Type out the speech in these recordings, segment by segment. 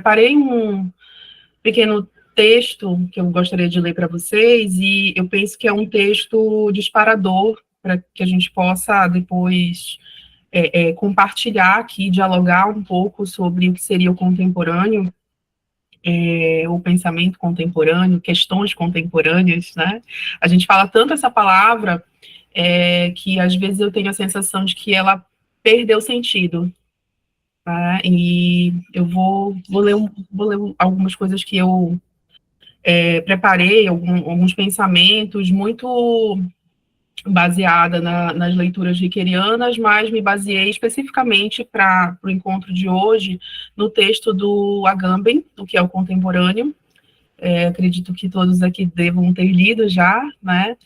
preparei um pequeno texto que eu gostaria de ler para vocês, e eu penso que é um texto disparador para que a gente possa depois compartilhar aqui, dialogar um pouco sobre o que seria o contemporâneo, o pensamento contemporâneo, questões contemporâneas, né? A gente fala tanto essa palavra que às vezes eu tenho a sensação de que ela perdeu sentido. Tá? E eu vou ler algumas coisas que eu preparei, alguns pensamentos muito baseada nas leituras rickerianas, mas me baseei especificamente para o encontro de hoje no texto do Agamben, o que é o contemporâneo. Acredito que todos aqui devam ter lido já, né?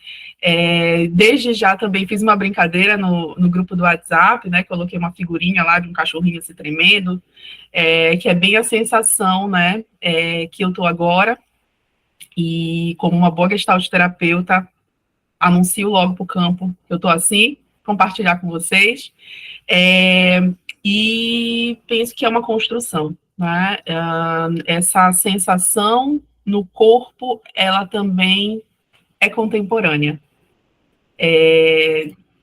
Desde já também fiz uma brincadeira no grupo do WhatsApp, né? Coloquei uma figurinha lá de um cachorrinho se tremendo, que é bem a sensação, né? Que eu estou agora, e como uma boa gestalt terapeuta, anuncio logo para o campo que eu estou assim, compartilhar com vocês, e penso que é uma construção, né? Essa sensação no corpo, ela também é contemporânea,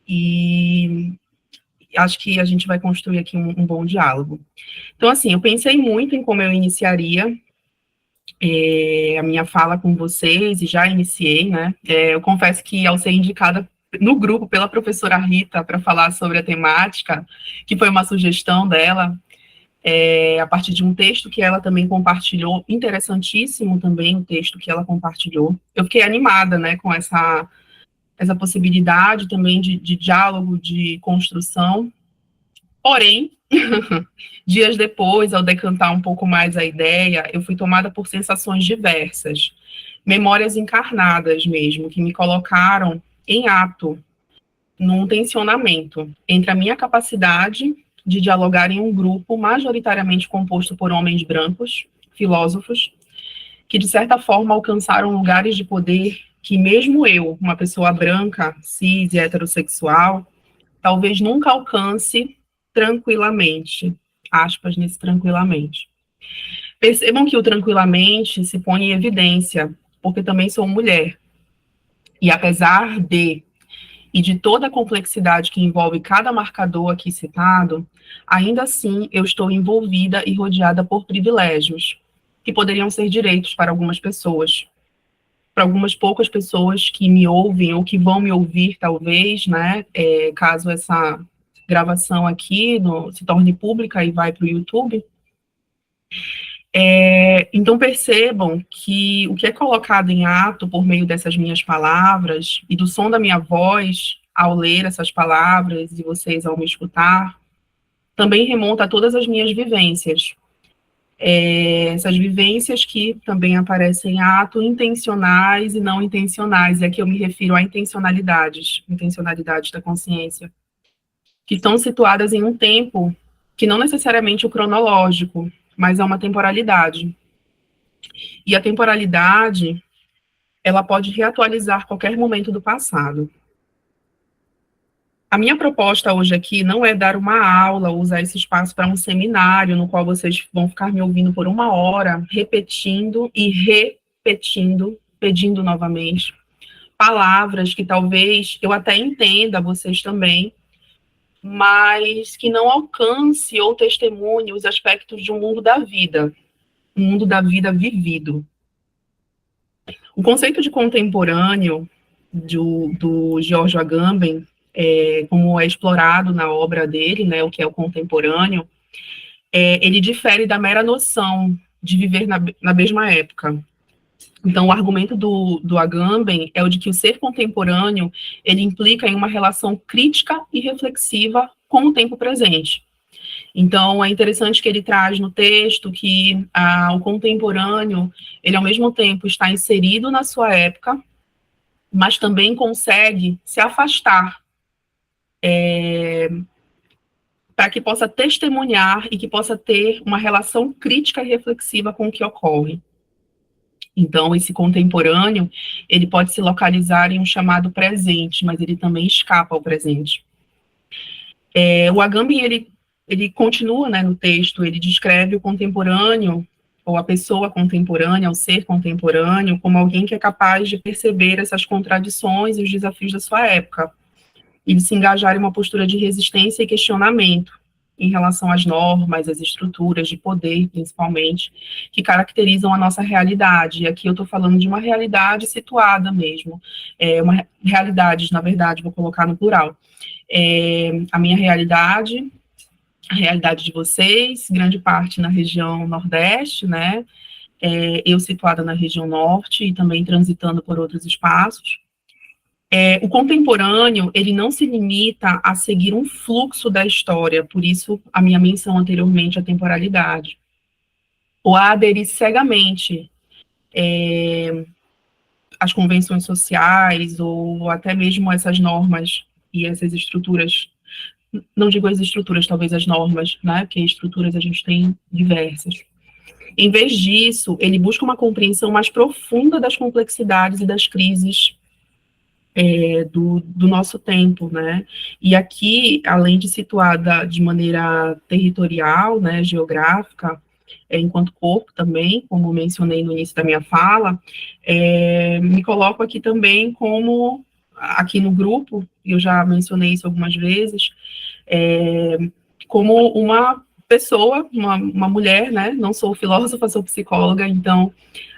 e acho que a gente vai construir aqui um bom diálogo. Então, assim, eu pensei muito em como eu iniciaria a minha fala com vocês, e já iniciei, né? Eu confesso que ao ser indicada no grupo pela professora Rita para falar sobre a temática, que foi uma sugestão dela, a partir de um texto que ela também compartilhou, interessantíssimo também o texto que ela compartilhou. Eu fiquei animada, né, com essa possibilidade também de diálogo, de construção. Porém, dias depois, ao decantar um pouco mais a ideia, eu fui tomada por sensações diversas, memórias encarnadas mesmo, que me colocaram em ato, num tensionamento entre a minha capacidade de dialogar em um grupo majoritariamente composto por homens brancos, filósofos, que de certa forma alcançaram lugares de poder que mesmo eu, uma pessoa branca, cis e heterossexual, talvez nunca alcance tranquilamente, aspas nesse tranquilamente. Percebam que o tranquilamente se põe em evidência, porque também sou mulher. E apesar de toda a complexidade que envolve cada marcador aqui citado, ainda assim eu estou envolvida e rodeada por privilégios, que poderiam ser direitos para algumas pessoas. Para algumas poucas pessoas que me ouvem ou que vão me ouvir, talvez, né, caso essa gravação aqui se torne pública e vai para o YouTube. Então percebam que o que é colocado em ato por meio dessas minhas palavras e do som da minha voz ao ler essas palavras e vocês ao me escutar, também remonta a todas as minhas vivências. Essas vivências que também aparecem em ato, intencionais e não intencionais, e aqui eu me refiro a intencionalidades da consciência, que estão situadas em um tempo que não necessariamente o cronológico, mas é uma temporalidade. E a temporalidade, ela pode reatualizar qualquer momento do passado. A minha proposta hoje aqui não é dar uma aula, usar esse espaço para um seminário, no qual vocês vão ficar me ouvindo por 1 hora, repetindo e repetindo, pedindo novamente, palavras que talvez eu até entenda, vocês também, mas que não alcance ou testemunhe os aspectos de um mundo da vida vivido. O conceito de contemporâneo do Giorgio Agamben, como é explorado na obra dele, né, o que é o contemporâneo, ele difere da mera noção de viver na mesma época. Então, o argumento do Agamben é o de que o ser contemporâneo, ele implica em uma relação crítica e reflexiva com o tempo presente. Então, é interessante que ele traz no texto que o contemporâneo, ele ao mesmo tempo está inserido na sua época, mas também consegue se afastar para que possa testemunhar e que possa ter uma relação crítica e reflexiva com o que ocorre. Então, esse contemporâneo, ele pode se localizar em um chamado presente, mas ele também escapa ao presente. O Agamben, ele continua, né, no texto, ele descreve o contemporâneo ou a pessoa contemporânea, o ser contemporâneo, como alguém que é capaz de perceber essas contradições e os desafios da sua época, e de se engajar em uma postura de resistência e questionamento em relação às normas, às estruturas de poder, principalmente, que caracterizam a nossa realidade. E aqui eu estou falando de uma realidade situada mesmo, uma realidade, na verdade, vou colocar no plural. A minha realidade, a realidade de vocês, grande parte na região Nordeste, né? Eu situada na região Norte e também transitando por outros espaços. O contemporâneo, ele não se limita a seguir um fluxo da história, por isso a minha menção anteriormente à temporalidade, ou a aderir cegamente às convenções sociais, ou até mesmo essas normas e essas estruturas, não digo as estruturas, talvez as normas, né, porque estruturas a gente tem diversas. Em vez disso, ele busca uma compreensão mais profunda das complexidades e das crises do nosso tempo, né? E aqui, além de situada de maneira territorial, né, geográfica, enquanto corpo também, como mencionei no início da minha fala, me coloco aqui também como, aqui no grupo, eu já mencionei isso algumas vezes, como uma pessoa, uma mulher, né? Não sou filósofa, sou psicóloga, então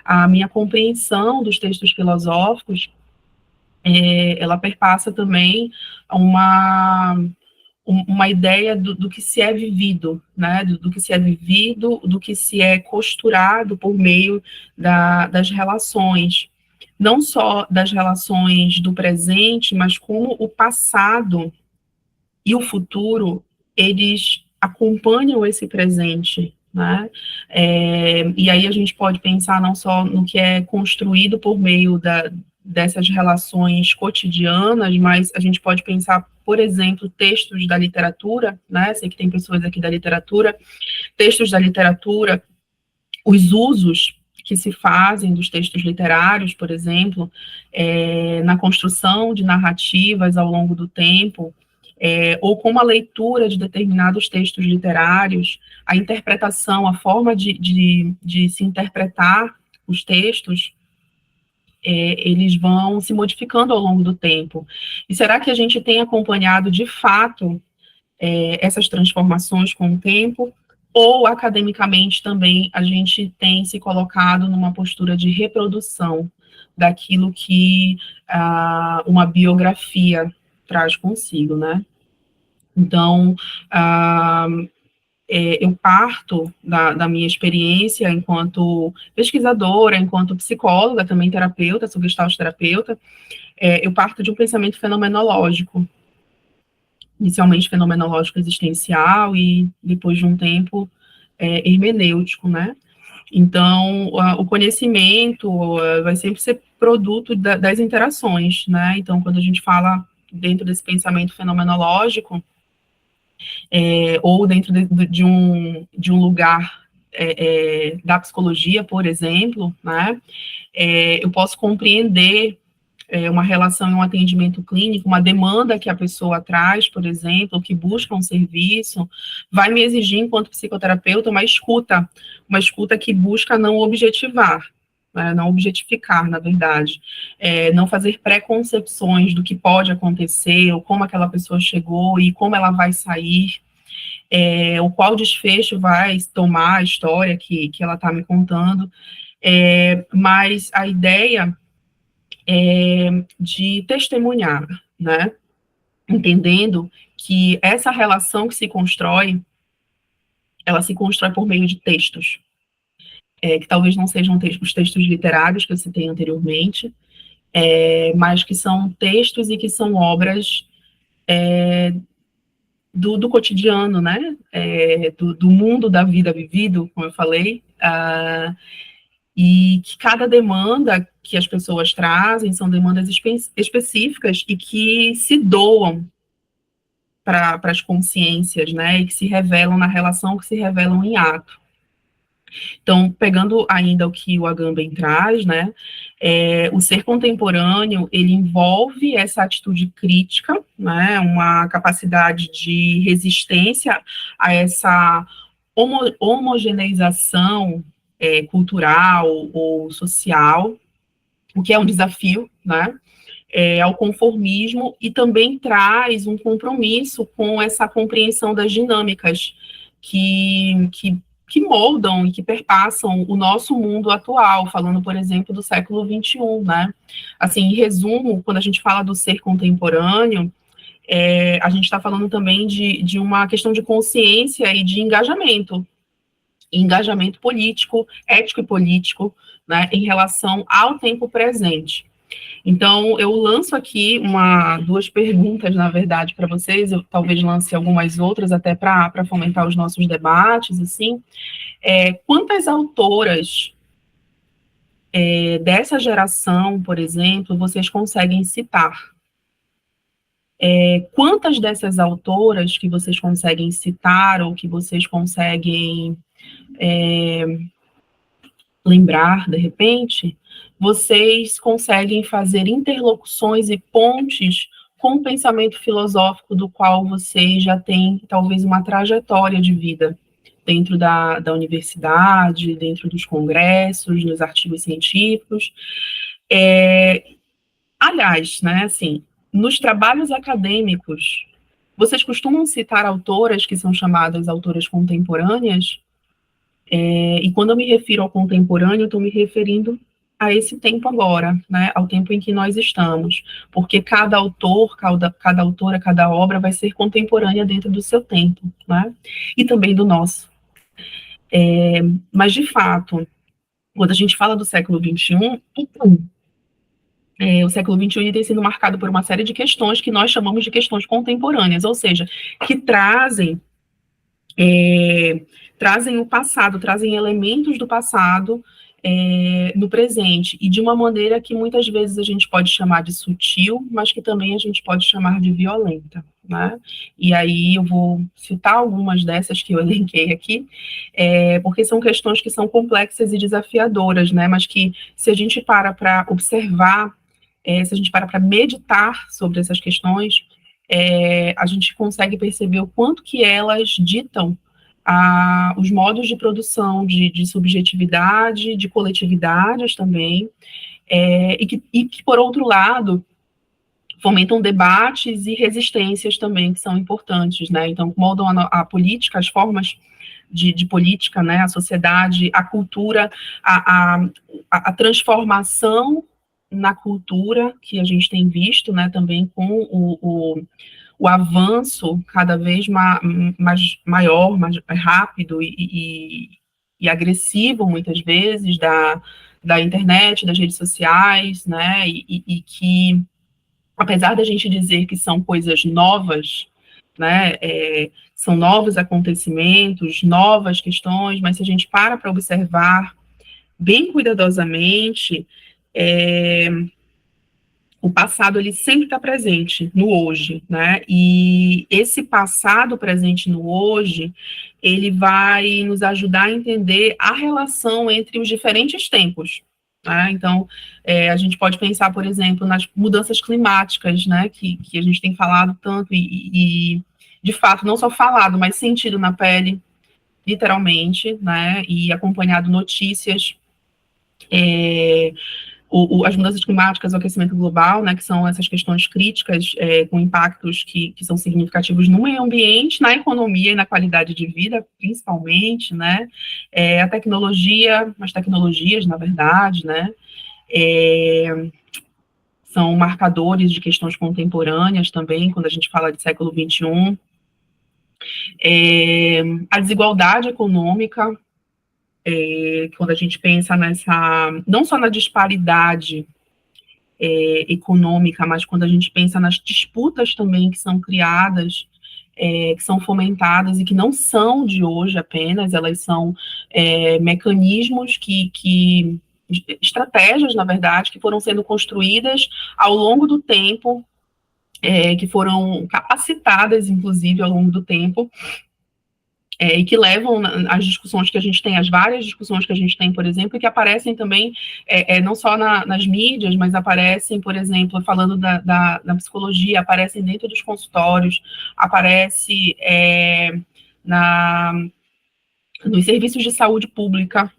a minha compreensão dos textos filosóficos ela perpassa também uma ideia do que se é vivido, né, do que se é vivido, do que se é costurado por meio das relações, não só das relações do presente, mas como o passado e o futuro, eles acompanham esse presente, né? E aí a gente pode pensar não só no que é construído por meio dessas relações cotidianas, mas a gente pode pensar, por exemplo, textos da literatura, né? Sei que tem pessoas aqui da literatura, textos da literatura, os usos que se fazem dos textos literários, por exemplo, na construção de narrativas ao longo do tempo, ou como a leitura de determinados textos literários, a interpretação, a forma de se interpretar os textos, eles vão se modificando ao longo do tempo. E será que a gente tem acompanhado, de fato, essas transformações com o tempo? Ou, academicamente, também, a gente tem se colocado numa postura de reprodução daquilo que uma biografia traz consigo, né? Então, eu parto da minha experiência enquanto pesquisadora, enquanto psicóloga, também terapeuta, sou gestalt terapeuta, eu parto de um pensamento fenomenológico, inicialmente fenomenológico existencial e, depois de um tempo, hermenêutico, né? Então, o conhecimento vai sempre ser produto das interações, né? Então, quando a gente fala dentro desse pensamento fenomenológico, ou dentro de um lugar da psicologia, por exemplo, né? Eu posso compreender uma relação em um atendimento clínico, uma demanda que a pessoa traz, por exemplo, que busca um serviço, vai me exigir, enquanto psicoterapeuta, uma escuta que busca não objetivar, né, não objetificar, na verdade, não fazer preconcepções do que pode acontecer, ou como aquela pessoa chegou e como ela vai sair, o qual desfecho vai tomar a história que ela está me contando, mas a ideia de testemunhar, né? Entendendo que essa relação que se constrói, ela se constrói por meio de textos, que talvez não sejam os textos literários que eu citei anteriormente, mas que são textos e que são obras do cotidiano, né? Do mundo da vida vivido, como eu falei, e que cada demanda que as pessoas trazem são demandas específicas e que se doam para as consciências, né, e que se revelam na relação, que se revelam em ato. Então, pegando ainda o que o Agamben traz, né, o ser contemporâneo, ele envolve essa atitude crítica, né, uma capacidade de resistência a essa homogeneização cultural ou social, o que é um desafio, né? Ao conformismo, e também traz um compromisso com essa compreensão das dinâmicas que moldam e que perpassam o nosso mundo atual, falando, por exemplo, do século XXI, né? Assim, em resumo, quando a gente fala do ser contemporâneo, a gente está falando também de uma questão de consciência e de engajamento político, ético e político, né, em relação ao tempo presente. Então, eu lanço aqui duas perguntas, na verdade, para vocês, eu talvez lance algumas outras até para fomentar os nossos debates, assim. Quantas autoras dessa geração, por exemplo, vocês conseguem citar? Quantas dessas autoras que vocês conseguem citar ou que vocês conseguem lembrar, de repente, vocês conseguem fazer interlocuções e pontes com o pensamento filosófico do qual vocês já têm, talvez, uma trajetória de vida dentro da universidade, dentro dos congressos, nos artigos científicos. Aliás, né, assim, nos trabalhos acadêmicos, vocês costumam citar autoras que são chamadas autoras contemporâneas? E quando eu me refiro ao contemporâneo, eu estou me referindo a esse tempo agora, né, ao tempo em que nós estamos, porque cada autor, cada autora, cada obra vai ser contemporânea dentro do seu tempo, né, e também do nosso. Mas, de fato, quando a gente fala do século XXI, o século XXI tem sido marcado por uma série de questões que nós chamamos de questões contemporâneas, ou seja, que trazem o passado, trazem elementos do passado no presente, e de uma maneira que muitas vezes a gente pode chamar de sutil, mas que também a gente pode chamar de violenta, né? E aí eu vou citar algumas dessas que eu elenquei aqui, porque são questões que são complexas e desafiadoras, né? Mas que, se a gente para observar, se a gente para meditar sobre essas questões, a gente consegue perceber o quanto que elas ditam os modos de produção de subjetividade, de coletividades também, e que, por outro lado, fomentam debates e resistências também, que são importantes, né? Então, moldam a política, as formas de política, né? A sociedade, a cultura, a transformação na cultura que a gente tem visto, né? Também com o avanço cada vez maior, mais rápido e agressivo, muitas vezes, da internet, das redes sociais, né, e que, apesar da gente dizer que são coisas novas, né, são novos acontecimentos, novas questões, mas se a gente para observar bem cuidadosamente, o passado, ele sempre está presente no hoje, né? E esse passado presente no hoje, ele vai nos ajudar a entender a relação entre os diferentes tempos, né? Então, a gente pode pensar, por exemplo, nas mudanças climáticas, né? Que a gente tem falado tanto e, de fato, não só falado, mas sentido na pele, literalmente, né? E acompanhado notícias, as mudanças climáticas, o aquecimento global, né, que são essas questões críticas com impactos que são significativos no meio ambiente, na economia e na qualidade de vida, principalmente, né, a tecnologia, as tecnologias, na verdade, né, são marcadores de questões contemporâneas também, quando a gente fala de século XXI, a desigualdade econômica, quando a gente pensa não só na disparidade econômica, mas quando a gente pensa nas disputas também que são criadas, que são fomentadas e que não são de hoje apenas, elas são mecanismos estratégias, na verdade, que foram sendo construídas ao longo do tempo, que foram capacitadas, inclusive, ao longo do tempo, e que levam as discussões que a gente tem, as várias discussões que a gente tem, por exemplo, e que aparecem também, não só nas mídias, mas aparecem, por exemplo, falando da psicologia, aparecem dentro dos consultórios, aparece nos serviços de saúde pública,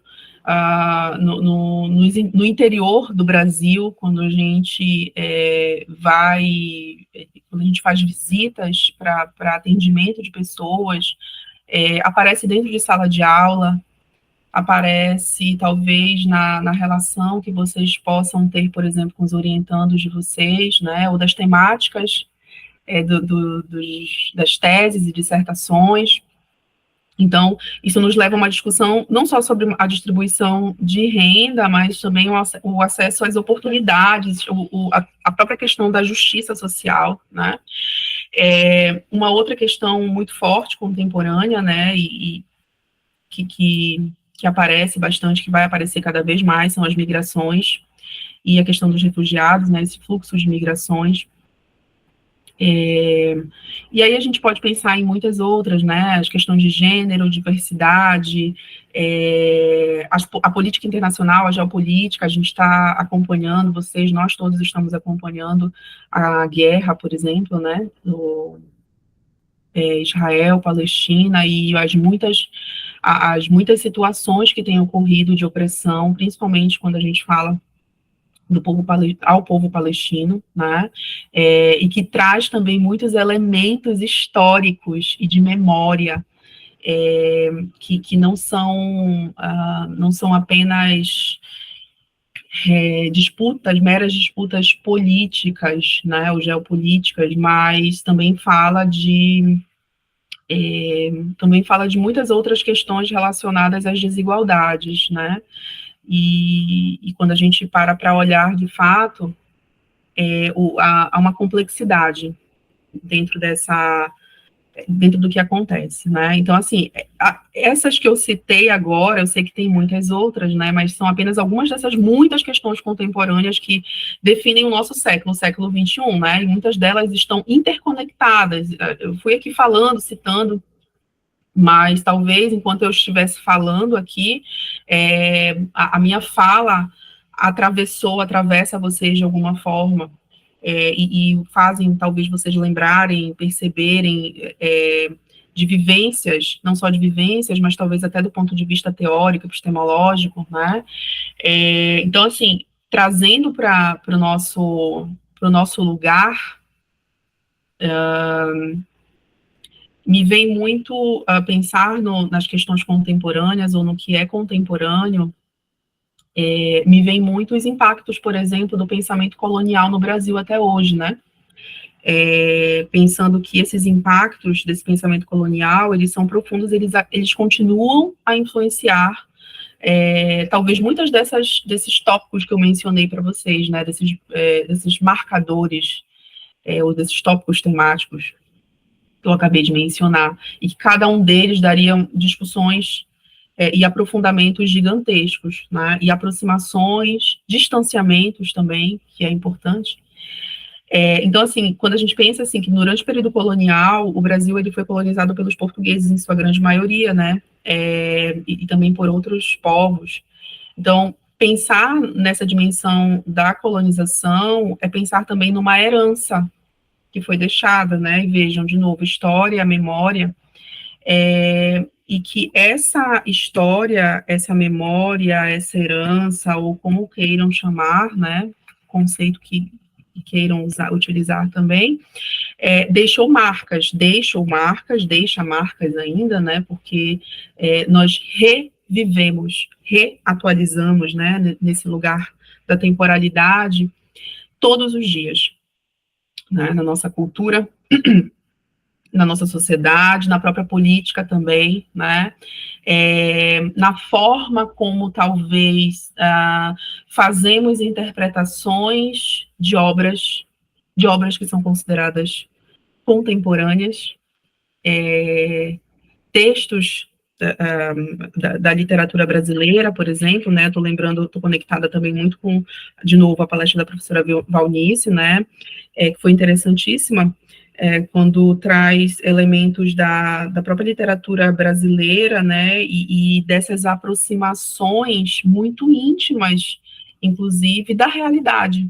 no interior do Brasil, quando a gente quando a gente faz visitas para atendimento de pessoas, aparece dentro de sala de aula, aparece talvez na relação que vocês possam ter, por exemplo, com os orientandos de vocês, né, ou das temáticas das teses e dissertações. Então, isso nos leva a uma discussão não só sobre a distribuição de renda, mas também o acesso às oportunidades, a própria questão da justiça social, né? Uma outra questão muito forte, contemporânea, né, e que aparece bastante, que vai aparecer cada vez mais, são as migrações e a questão dos refugiados, né, esse fluxo de migrações. E aí a gente pode pensar em muitas outras, né, as questões de gênero, diversidade, a política internacional, a geopolítica, a gente está acompanhando, nós todos estamos acompanhando a guerra, por exemplo, né, no Israel, Palestina, e as muitas situações que têm ocorrido de opressão, principalmente quando a gente fala ao povo palestino, né, e que traz também muitos elementos históricos e de memória, que não são apenas meras disputas políticas, né, ou geopolíticas, mas também fala de muitas outras questões relacionadas às desigualdades, né, e quando a gente para olhar de fato, há uma complexidade dentro do que acontece, né? Então, assim, essas que eu citei agora, eu sei que tem muitas outras, né? Mas são apenas algumas dessas muitas questões contemporâneas que definem o nosso século, o século XXI, né? E muitas delas estão interconectadas. Eu fui aqui falando, citando, mas talvez enquanto eu estivesse falando aqui, a minha fala atravessa vocês de alguma forma, e fazem talvez vocês lembrarem, perceberem de vivências, não só de vivências, mas talvez até do ponto de vista teórico, epistemológico, né? Então, assim, trazendo para o nosso lugar, me vem muito a pensar nas questões contemporâneas ou no que é contemporâneo, me vem muito os impactos, por exemplo, do pensamento colonial no Brasil até hoje, né? Pensando que esses impactos desse pensamento colonial, eles são profundos, eles continuam a influenciar, talvez muitas desses tópicos que eu mencionei para vocês, né? Desses marcadores, ou desses tópicos temáticos que eu acabei de mencionar, e que cada um deles daria discussões e aprofundamentos gigantescos, né? E aproximações, distanciamentos também, que é importante. Então, assim, quando a gente pensa assim, que durante o período colonial, o Brasil ele foi colonizado pelos portugueses em sua grande maioria, né? E também por outros povos. Então, pensar nessa dimensão da colonização é pensar também numa herança que foi deixada, né? E vejam, de novo, história, memória, e que essa história, essa memória, essa herança, ou como queiram chamar, né? Conceito que queiram utilizar também, deixa marcas ainda, né? Porque nós revivemos, reatualizamos, né? Nesse lugar da temporalidade todos os dias, né, na nossa cultura, na nossa sociedade, na própria política também, né, na forma como talvez fazemos interpretações de obras que são consideradas contemporâneas, textos da literatura brasileira, por exemplo, né, estou conectada também muito com, de novo, a palestra da professora Valnice, né, que foi interessantíssima, quando traz elementos da própria literatura brasileira, né, e dessas aproximações muito íntimas, inclusive, da realidade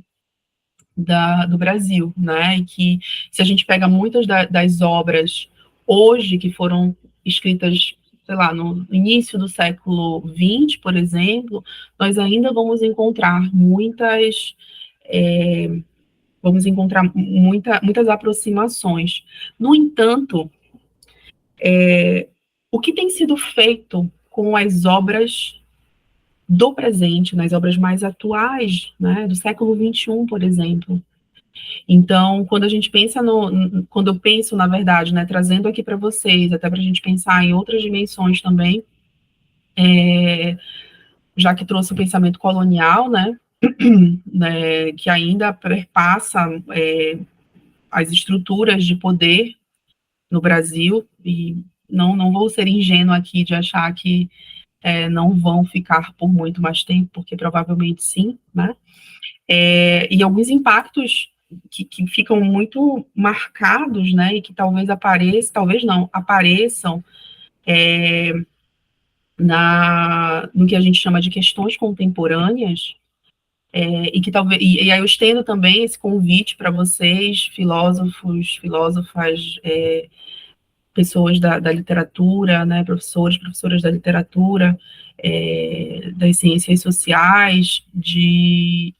do Brasil, né, e que se a gente pega muitas das obras hoje que foram escritas, sei lá, no início do século XX, por exemplo, nós ainda vamos encontrar muitas aproximações. No entanto, o que tem sido feito com as obras do presente, nas obras mais atuais, né, do século XXI, por exemplo? Então, quando a gente pensa quando eu penso, na verdade, né, trazendo aqui para vocês, até para a gente pensar em outras dimensões também, já que trouxe o pensamento colonial, né, que ainda perpassa as estruturas de poder no Brasil, e não vou ser ingênua aqui de achar que não vão ficar por muito mais tempo, porque provavelmente sim, né? E alguns impactos que ficam muito marcados, né, e que talvez não, apareçam no que a gente chama de questões contemporâneas, e que talvez, e aí eu estendo também esse convite para vocês, filósofos, filósofas, pessoas da literatura, né, professores, professoras da literatura, das ciências sociais, de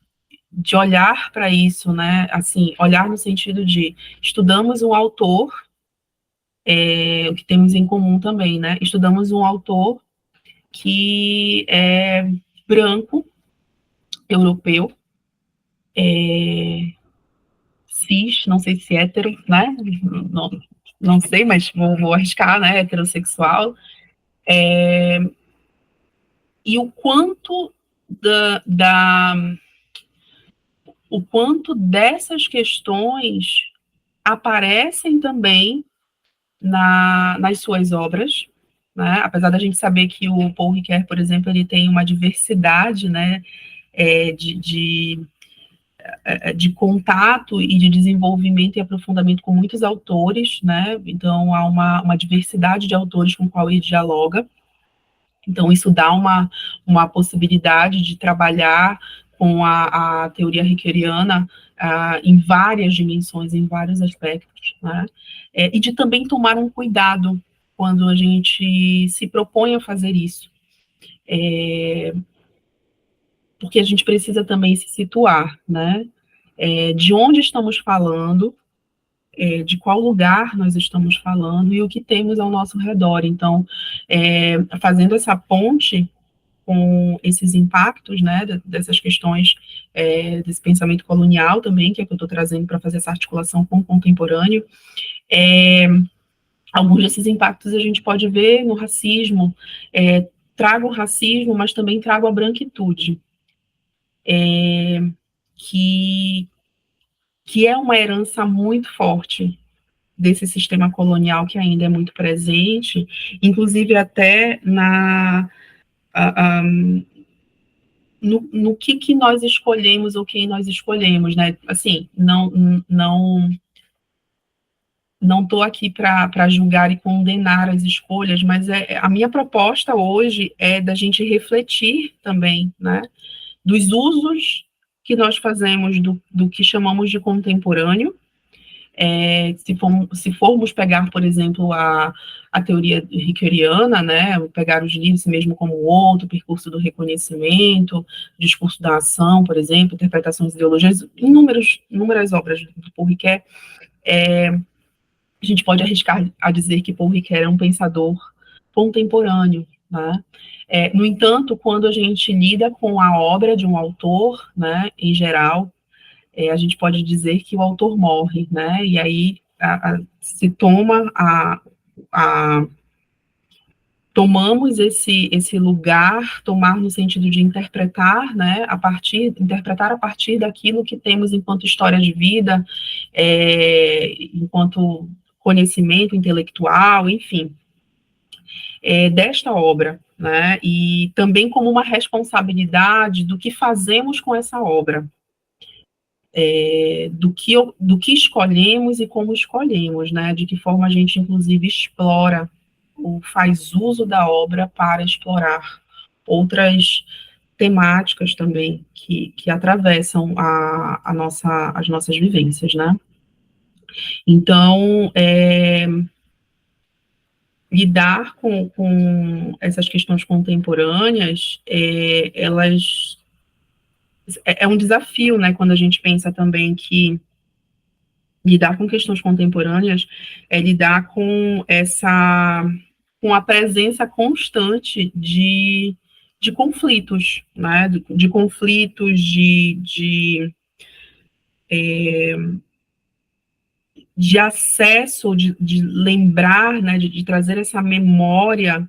olhar para isso, né, assim, olhar no sentido de estudamos um autor, o que temos em comum também, né, estudamos um autor que é branco, europeu, cis, não sei se hétero, né, não, não sei, mas vou arriscar, né, heterossexual, e o quanto o quanto dessas questões aparecem também nas suas obras, né? Apesar da gente saber que o Paul Ricoeur, por exemplo, ele tem uma diversidade, né, de contato e de desenvolvimento e aprofundamento com muitos autores, né? Então há uma diversidade de autores com qual ele dialoga. Então, isso dá uma possibilidade de trabalhar com a teoria riqueriana em várias dimensões, em vários aspectos, né? E de também tomar um cuidado quando a gente se propõe a fazer isso, porque a gente precisa também se situar, né? De onde estamos falando, de qual lugar nós estamos falando e o que temos ao nosso redor. Então, fazendo essa ponte com esses impactos, né, dessas questões, desse pensamento colonial também, que é o que eu estou trazendo para fazer essa articulação com o contemporâneo, alguns desses impactos a gente pode ver no racismo, trago o racismo, mas também trago a branquitude, que, que é uma herança muito forte desse sistema colonial que ainda é muito presente, inclusive até no que nós escolhemos ou quem nós escolhemos, né? Assim, não estou aqui para julgar e condenar as escolhas, mas a minha proposta hoje é da gente refletir também, né? Dos usos que nós fazemos do que chamamos de contemporâneo. Se formos pegar, por exemplo, a teoria ricoeuriana, né, pegar os livros mesmo como o outro, percurso do reconhecimento, discurso da ação, por exemplo, interpretações de ideologias, inúmeras obras do Paul Ricoeur, a gente pode arriscar a dizer que Paul Ricoeur é um pensador contemporâneo, né? No entanto, quando a gente lida com a obra de um autor, né, em geral, a gente pode dizer que o autor morre, né? E aí se toma tomamos esse lugar, tomar no sentido de interpretar, né? Interpretar a partir daquilo que temos enquanto história de vida, enquanto conhecimento intelectual, enfim, desta obra, né? E também como uma responsabilidade do que fazemos com essa obra, do que escolhemos e como escolhemos, né? De que forma a gente, inclusive, explora ou faz uso da obra para explorar outras temáticas também que atravessam as nossas vivências, né? Então, lidar com essas questões contemporâneas, é um desafio, né, quando a gente pensa também que lidar com questões contemporâneas é lidar com a presença constante de conflitos, né, de conflitos, de acesso, de lembrar, né, de trazer essa memória,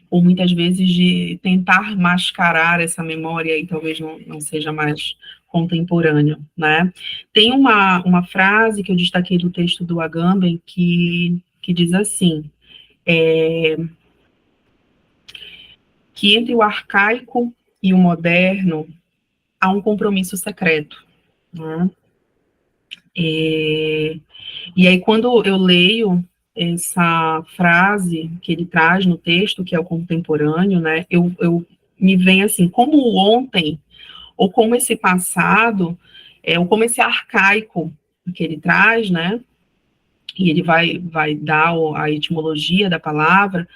ou muitas vezes de tentar mascarar essa memória e talvez não seja mais contemporâneo, né? Tem uma frase que eu destaquei do texto do Agamben que diz assim, que entre o arcaico e o moderno há um compromisso secreto, né? E aí, quando eu leio essa frase que ele traz no texto, que é o contemporâneo, né, eu me vem assim, como o ontem, ou como esse passado, ou como esse arcaico que ele traz, né, e ele vai dar a etimologia da palavra,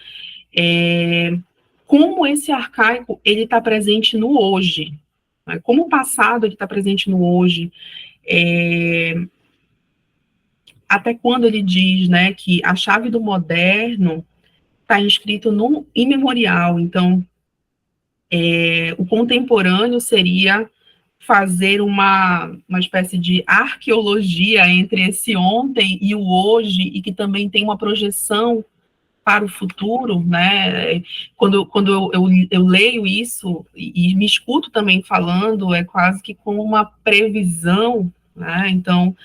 como esse arcaico, ele está presente no hoje, né, como o passado, ele está presente no hoje, até quando ele diz, né, que a chave do moderno está inscrito no imemorial. Então, o contemporâneo seria fazer uma espécie de arqueologia entre esse ontem e o hoje, e que também tem uma projeção para o futuro, né? Quando eu leio isso e me escuto também falando, é quase que como uma previsão, né? Então,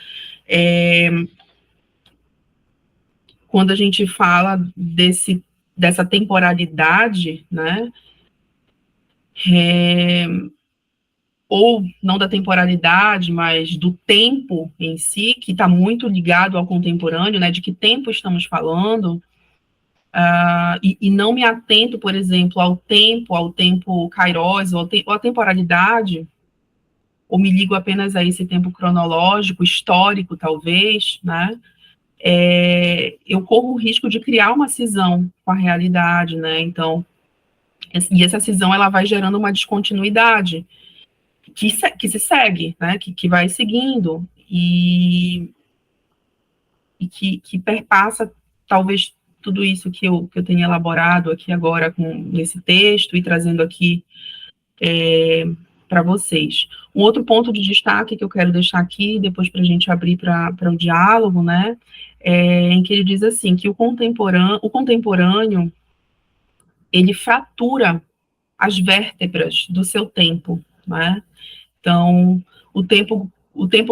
quando a gente fala dessa temporalidade, né? Ou não da temporalidade, mas do tempo em si, que está muito ligado ao contemporâneo, né? De que tempo estamos falando, e não me atento, por exemplo, ao tempo kairos, ou à temporalidade, ou me ligo apenas a esse tempo cronológico, histórico, talvez, né? Eu corro o risco de criar uma cisão com a realidade, né? Então, e essa cisão ela vai gerando uma descontinuidade que se segue, né? Que vai seguindo e que perpassa talvez tudo isso que eu tenho elaborado aqui agora nesse texto e trazendo aqui para vocês. Um outro ponto de destaque que eu quero deixar aqui, depois para a gente abrir para o diálogo, né, em que ele diz assim, que o contemporâneo, ele fratura as vértebras do seu tempo, né? Então, o tempo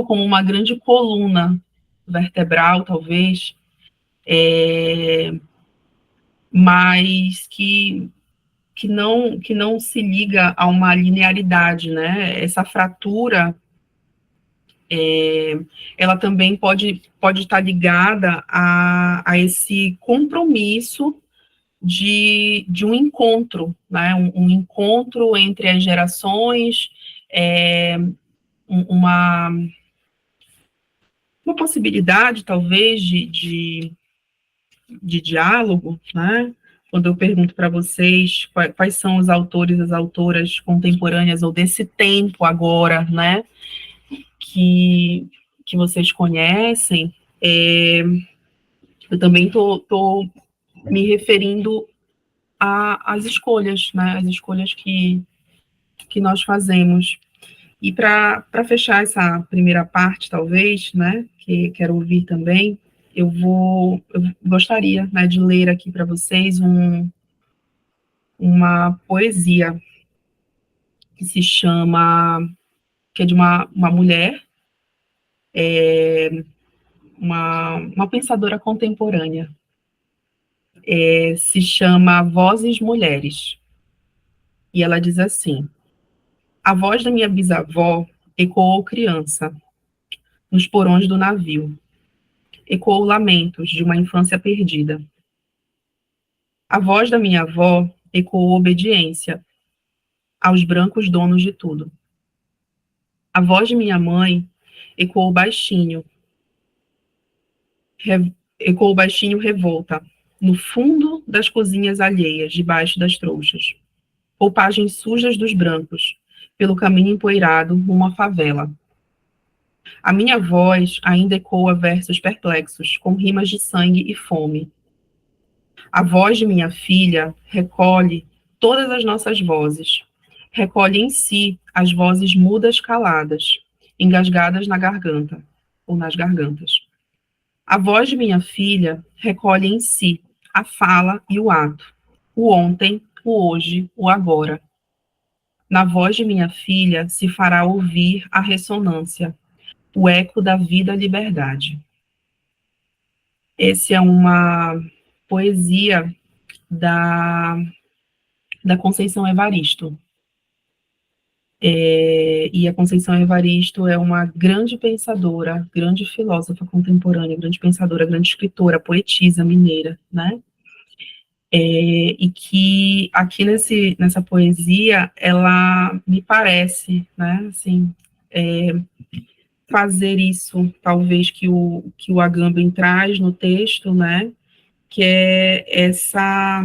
como uma grande coluna vertebral, talvez, mas que não se liga a uma linearidade, né? Essa fratura, ela também pode estar ligada a esse compromisso de um encontro, né? Um encontro entre as gerações, uma, uma possibilidade, talvez, de diálogo, né? Quando eu pergunto para vocês quais são os autores, as autoras contemporâneas ou desse tempo agora, né, que vocês conhecem, eu também tô me referindo às escolhas, né, as escolhas que nós fazemos. E para fechar essa primeira parte, talvez, né, que quero ouvir também, eu gostaria, né, de ler aqui para vocês uma poesia que se chama, que é de uma mulher, uma pensadora contemporânea, se chama Vozes Mulheres, e ela diz assim: a voz da minha bisavó ecoou criança, nos porões do navio, ecoou lamentos de uma infância perdida. A voz da minha avó ecoou obediência aos brancos donos de tudo. A voz de minha mãe ecoou baixinho, Ecoou baixinho revolta, no fundo das cozinhas alheias, debaixo das trouxas. Roupagens sujas dos brancos, pelo caminho empoeirado rumo à favela. A minha voz ainda ecoa versos perplexos, com rimas de sangue e fome. A voz de minha filha recolhe todas as nossas vozes. Recolhe em si as vozes mudas caladas, engasgadas na garganta, ou nas gargantas. A voz de minha filha recolhe em si a fala e o ato, o ontem, o hoje, o agora. Na voz de minha filha se fará ouvir a ressonância, o eco da vida-liberdade. Essa é uma poesia da Conceição Evaristo. E a Conceição Evaristo é uma grande pensadora, grande filósofa contemporânea, grande pensadora, grande escritora, poetisa mineira, né? E que aqui nessa poesia, ela me parece, né, assim, fazer isso, talvez, que o Agamben traz no texto, né, que é essa,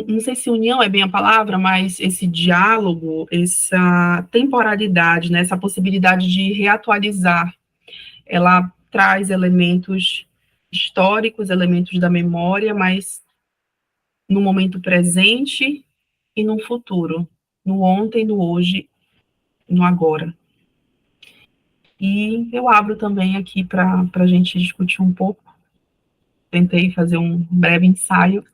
não sei se união é bem a palavra, mas esse diálogo, essa temporalidade, né, essa possibilidade de reatualizar, ela traz elementos históricos, elementos da memória, mas no momento presente e no futuro, no ontem, no hoje, no agora. E eu abro também aqui para a gente discutir um pouco. Tentei fazer um breve ensaio.